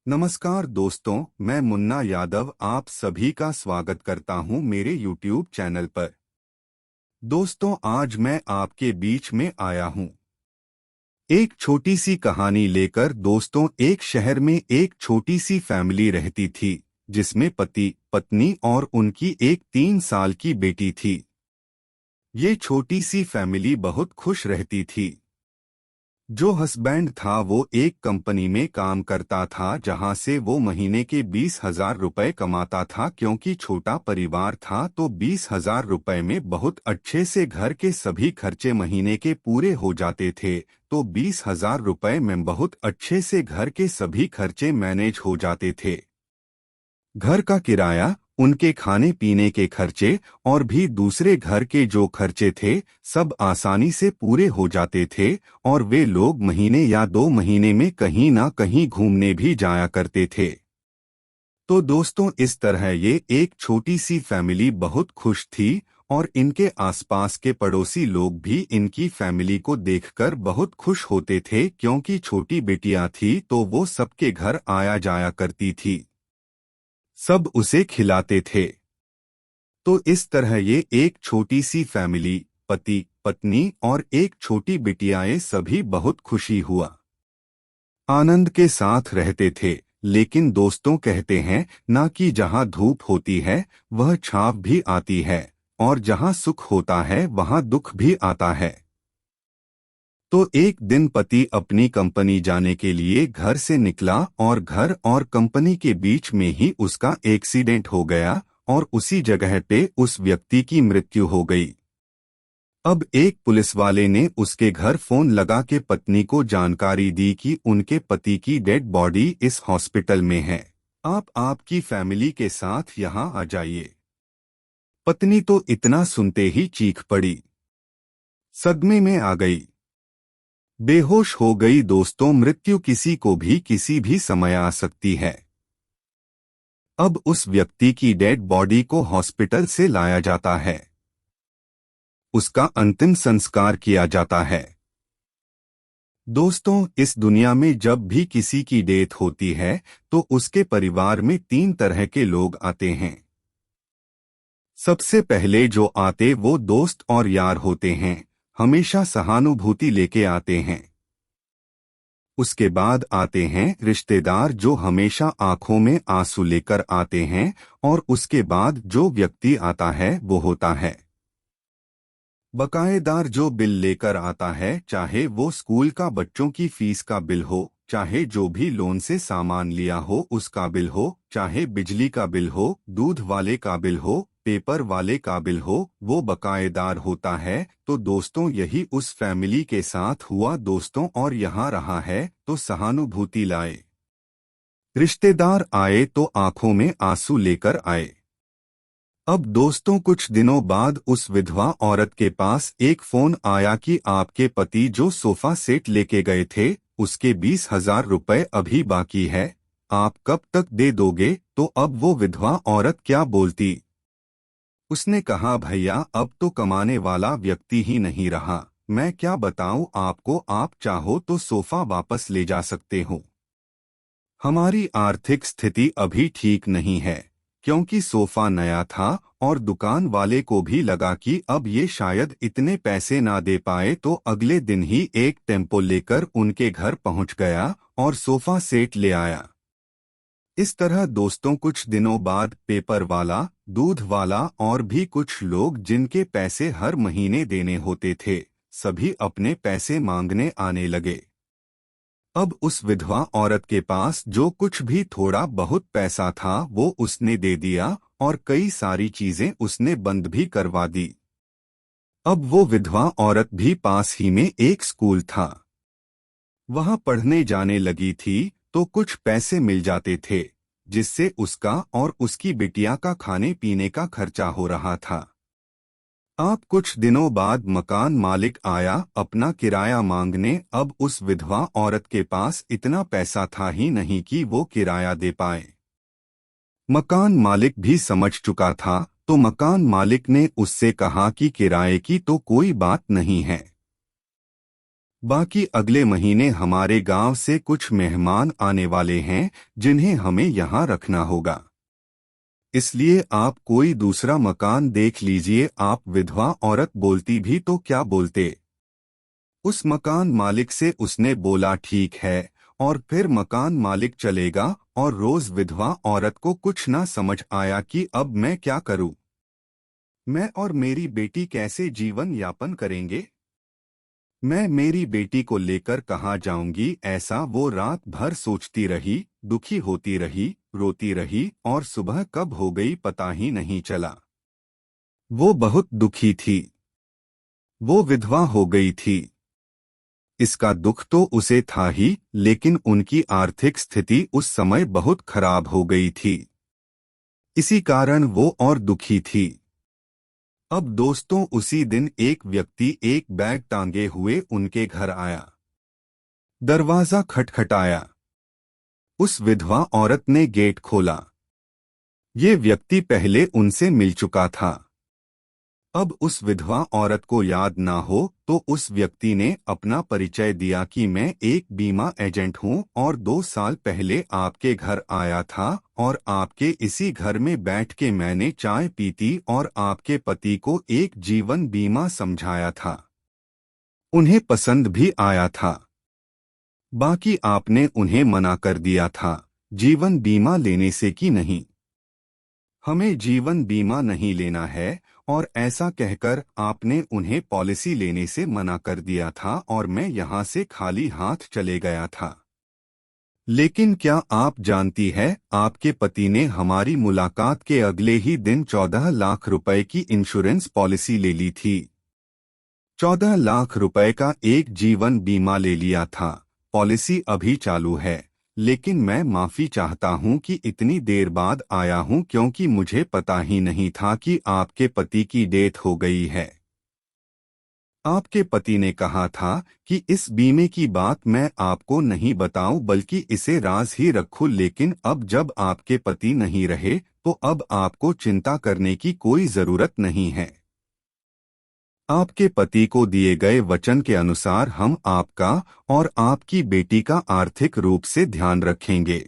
नमस्कार दोस्तों, मैं मुन्ना यादव आप सभी का स्वागत करता हूं मेरे YouTube चैनल पर। दोस्तों, आज मैं आपके बीच में आया हूं एक छोटी सी कहानी लेकर। दोस्तों, एक शहर में एक छोटी सी फैमिली रहती थी जिसमें पति, पत्नी और उनकी एक 3 साल की बेटी थी। ये छोटी सी फैमिली बहुत खुश रहती थी। जो हस्बैंड था वो एक कंपनी में काम करता था जहां से वो महीने के 20,000 रुपए कमाता था। क्योंकि छोटा परिवार था तो 20,000 रुपए में बहुत अच्छे से घर के सभी खर्चे महीने के पूरे हो जाते थे। तो 20,000 रुपए में बहुत अच्छे से घर के सभी खर्चे मैनेज हो जाते थे। घर का किराया, उनके खाने पीने के खर्चे और भी दूसरे घर के जो खर्चे थे सब आसानी से पूरे हो जाते थे। और वे लोग महीने या 2 महीने में कहीं ना कहीं घूमने भी जाया करते थे। तो दोस्तों, इस तरह ये एक छोटी सी फैमिली बहुत खुश थी। और इनके आसपास के पड़ोसी लोग भी इनकी फैमिली को देखकर बहुत खुश होते थे क्योंकि छोटी बेटियां थी तो वो सबके घर आया जाया करती थी। सब उसे खिलाते थे। तो इस तरह ये एक छोटी सी फैमिली, पति, पत्नी और एक छोटी बिटियाएं सभी बहुत खुशी हुआ आनंद के साथ रहते थे। लेकिन दोस्तों, कहते हैं ना कि जहां धूप होती है वह छांव भी आती है, और जहां सुख होता है वहां दुख भी आता है। तो एक दिन पति अपनी कंपनी जाने के लिए घर से निकला और घर और कंपनी के बीच में ही उसका एक्सीडेंट हो गया और उसी जगह पे उस व्यक्ति की मृत्यु हो गई। अब एक पुलिस वाले ने उसके घर फोन लगा के पत्नी को जानकारी दी कि उनके पति की डेड बॉडी इस हॉस्पिटल में है। आप आपकी फैमिली के साथ यहाँ आ जाइए। पत्नी तो इतना सुनते ही चीख पड़ी, सदमे में आ गई, बेहोश हो गई। दोस्तों, मृत्यु किसी को भी किसी भी समय आ सकती है। अब उस व्यक्ति की डेड बॉडी को हॉस्पिटल से लाया जाता है। उसका अंतिम संस्कार किया जाता है। दोस्तों, इस दुनिया में जब भी किसी की डेथ होती है तो उसके परिवार में 3 तरह के लोग आते हैं। सबसे पहले जो आते वो दोस्त और यार होते हैं, हमेशा सहानुभूति लेके आते हैं। उसके बाद आते हैं रिश्तेदार जो हमेशा आंखों में आंसू लेकर आते हैं। और उसके बाद जो व्यक्ति आता है वो होता है बकायेदार, जो बिल लेकर आता है, चाहे वो स्कूल का बच्चों की फीस का बिल हो, चाहे जो भी लोन से सामान लिया हो उसका बिल हो, चाहे बिजली का बिल हो, दूध वाले का बिल हो, पेपर वाले का बिल हो, वो बकायेदार होता है। तो दोस्तों, यही उस फैमिली के साथ हुआ दोस्तों। और यहाँ रहा है तो सहानुभूति लाए। रिश्तेदार आए तो आंखों में आंसू लेकर आए। अब दोस्तों, कुछ दिनों बाद उस विधवा औरत के पास एक फोन आया कि आपके पति जो सोफा सेट लेके गए थे उसके 20,000 रुपए अभी बाकी है, आप कब तक दे दोगे। तो अब वो विधवा औरत क्या बोलती। उसने कहा, भैया अब तो कमाने वाला व्यक्ति ही नहीं रहा, मैं क्या बताऊं आपको, आप चाहो तो सोफा वापस ले जा सकते हो। हमारी आर्थिक स्थिति अभी ठीक नहीं है। क्योंकि सोफा नया था और दुकान वाले को भी लगा कि अब ये शायद इतने पैसे ना दे पाए, तो अगले दिन ही एक टेम्पो लेकर उनके घर पहुंच गया और सोफा सेट ले आया। इस तरह दोस्तों, कुछ दिनों बाद पेपर वाला, दूध वाला और भी कुछ लोग जिनके पैसे हर महीने देने होते थे, सभी अपने पैसे मांगने आने लगे। अब उस विधवा औरत के पास जो कुछ भी थोड़ा बहुत पैसा था वो उसने दे दिया और कई सारी चीजें उसने बंद भी करवा दी। अब वो विधवा औरत भी पास ही में एक स्कूल था, वहां पढ़ने जाने लगी थी। तो कुछ पैसे मिल जाते थे जिससे उसका और उसकी बिटिया का खाने पीने का खर्चा हो रहा था। आप कुछ दिनों बाद मकान मालिक आया अपना किराया मांगने। अब उस विधवा औरत के पास इतना पैसा था ही नहीं कि वो किराया दे पाए। मकान मालिक भी समझ चुका था, तो मकान मालिक ने उससे कहा कि किराए की तो कोई बात नहीं है, बाकी अगले महीने हमारे गांव से कुछ मेहमान आने वाले हैं जिन्हें हमें यहाँ रखना होगा। इसलिए आप कोई दूसरा मकान देख लीजिए। आप विधवा औरत बोलती भी तो क्या बोलते। उस मकान मालिक से उसने बोला ठीक है, और फिर मकान मालिक चलेगा और रोज विधवा औरत को कुछ ना समझ आया कि अब मैं क्या करूं। मैं और मेरी बेटी कैसे जीवन यापन करेंगे। मैं मेरी बेटी को लेकर कहाँ जाऊंगी, ऐसा वो रात भर सोचती रही, दुखी होती रही, रोती रही और सुबह कब हो गई पता ही नहीं चला। वो बहुत दुखी थी। वो विधवा हो गई थी। इसका दुख तो उसे था ही, लेकिन उनकी आर्थिक स्थिति उस समय बहुत खराब हो गई थी। इसी कारण वो और दुखी थी। अब दोस्तों उसी दिन एक व्यक्ति एक बैग टांगे हुए उनके घर आया। दरवाजा खटखटाया। उस विधवा औरत ने गेट खोला। ये व्यक्ति पहले उनसे मिल चुका था। अब उस विधवा औरत को याद ना हो तो उस व्यक्ति ने अपना परिचय दिया कि मैं एक बीमा एजेंट हूं और 2 साल पहले आपके घर आया था और आपके इसी घर में बैठ के मैंने चाय पी थी और आपके पति को एक जीवन बीमा समझाया था। उन्हें पसंद भी आया था। बाकी आपने उन्हें मना कर दिया था जीवन बीमा लेने से कि नहीं, हमें जीवन बीमा नहीं लेना है, और ऐसा कहकर आपने उन्हें पॉलिसी लेने से मना कर दिया था और मैं यहाँ से खाली हाथ चले गया था। लेकिन क्या आप जानती है आपके पति ने हमारी मुलाकात के अगले ही दिन 14 लाख रुपए की इंश्योरेंस पॉलिसी ले ली थी। 14 लाख रुपए का एक जीवन बीमा ले लिया था। पॉलिसी अभी चालू है, लेकिन मैं माफी चाहता हूं कि इतनी देर बाद आया हूं क्योंकि मुझे पता ही नहीं था कि आपके पति की डेथ हो गई है। आपके पति ने कहा था कि इस बीमे की बात मैं आपको नहीं बताऊं बल्कि इसे राज ही रखूं, लेकिन अब जब आपके पति नहीं रहे तो अब आपको चिंता करने की कोई जरूरत नहीं है। आपके पति को दिए गए वचन के अनुसार हम आपका और आपकी बेटी का आर्थिक रूप से ध्यान रखेंगे।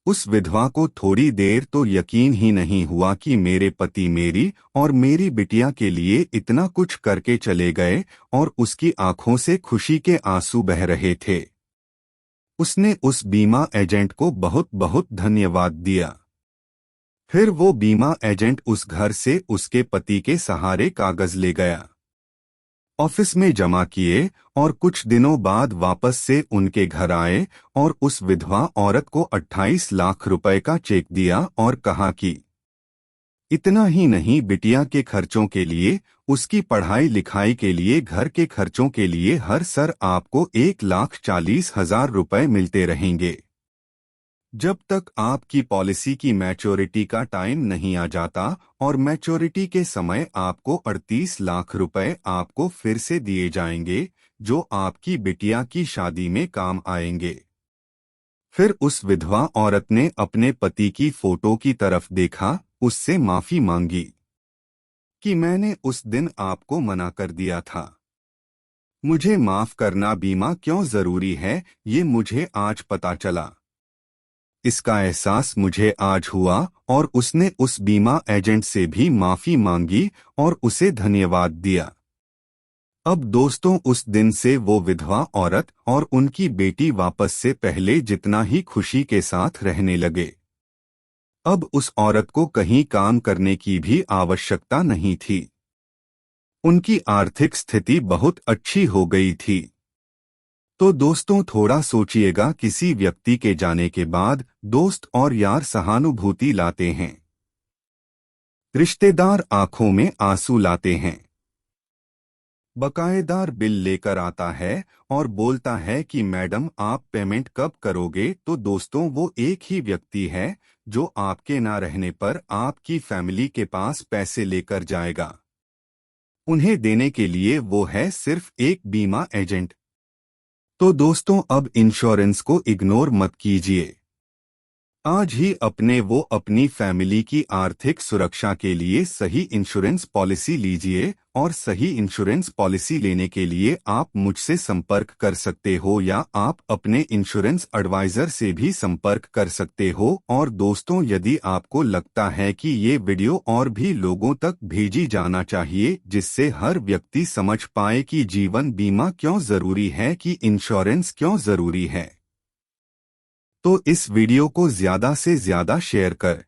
उस विधवा को थोड़ी देर तो यकीन ही नहीं हुआ कि मेरे पति मेरी और मेरी बिटिया के लिए इतना कुछ करके चले गए, और उसकी आंखों से खुशी के आंसू बह रहे थे। उसने उस बीमा एजेंट को बहुत बहुत धन्यवाद दिया। फिर वो बीमा एजेंट उस घर से उसके पति के सहारे कागज ले गया, ऑफिस में जमा किए और कुछ दिनों बाद वापस से उनके घर आए और उस विधवा औरत को 28 लाख रुपए का चेक दिया और कहा कि इतना ही नहीं, बिटिया के खर्चों के लिए, उसकी पढ़ाई लिखाई के लिए, घर के खर्चों के लिए हर सर आपको 1,40,000 रुपए मिलते रहेंगे। जब तक आपकी पॉलिसी की मैच्योरिटी का टाइम नहीं आ जाता, और मैच्योरिटी के समय आपको 38 लाख रुपए आपको फिर से दिए जाएंगे जो आपकी बिटिया की शादी में काम आएंगे। फिर उस विधवा औरत ने अपने पति की फोटो की तरफ देखा, उससे माफी मांगी कि मैंने उस दिन आपको मना कर दिया था। मुझे माफ करना, बीमा क्यों जरूरी है ये मुझे आज पता चला। इसका एहसास मुझे आज हुआ और उसने उस बीमा एजेंट से भी माफी मांगी और उसे धन्यवाद दिया। अब दोस्तों उस दिन से वो विधवा औरत और उनकी बेटी वापस से पहले जितना ही खुशी के साथ रहने लगे। अब उस औरत को कहीं काम करने की भी आवश्यकता नहीं थी। उनकी आर्थिक स्थिति बहुत अच्छी हो गई थी। तो दोस्तों थोड़ा सोचिएगा, किसी व्यक्ति के जाने के बाद दोस्त और यार सहानुभूति लाते हैं, रिश्तेदार आंखों में आंसू लाते हैं, बकायेदार बिल लेकर आता है और बोलता है कि मैडम आप पेमेंट कब करोगे। तो दोस्तों वो एक ही व्यक्ति है जो आपके ना रहने पर आपकी फैमिली के पास पैसे लेकर जाएगा। उन्हें देने के लिए वो है सिर्फ एक बीमा एजेंट। तो दोस्तों अब इंश्योरेंस को इग्नोर मत कीजिए। आज ही अपनी फैमिली की आर्थिक सुरक्षा के लिए सही इंश्योरेंस पॉलिसी लीजिए और सही इंश्योरेंस पॉलिसी लेने के लिए आप मुझसे संपर्क कर सकते हो या आप अपने इंश्योरेंस एडवाइजर से भी संपर्क कर सकते हो। और दोस्तों, यदि आपको लगता है कि ये वीडियो और भी लोगों तक भेजी जाना चाहिए जिससे हर व्यक्ति समझ पाए कि जीवन बीमा क्यों जरूरी है, कि इंश्योरेंस क्यों जरूरी है, तो इस वीडियो को ज्यादा से ज्यादा शेयर कर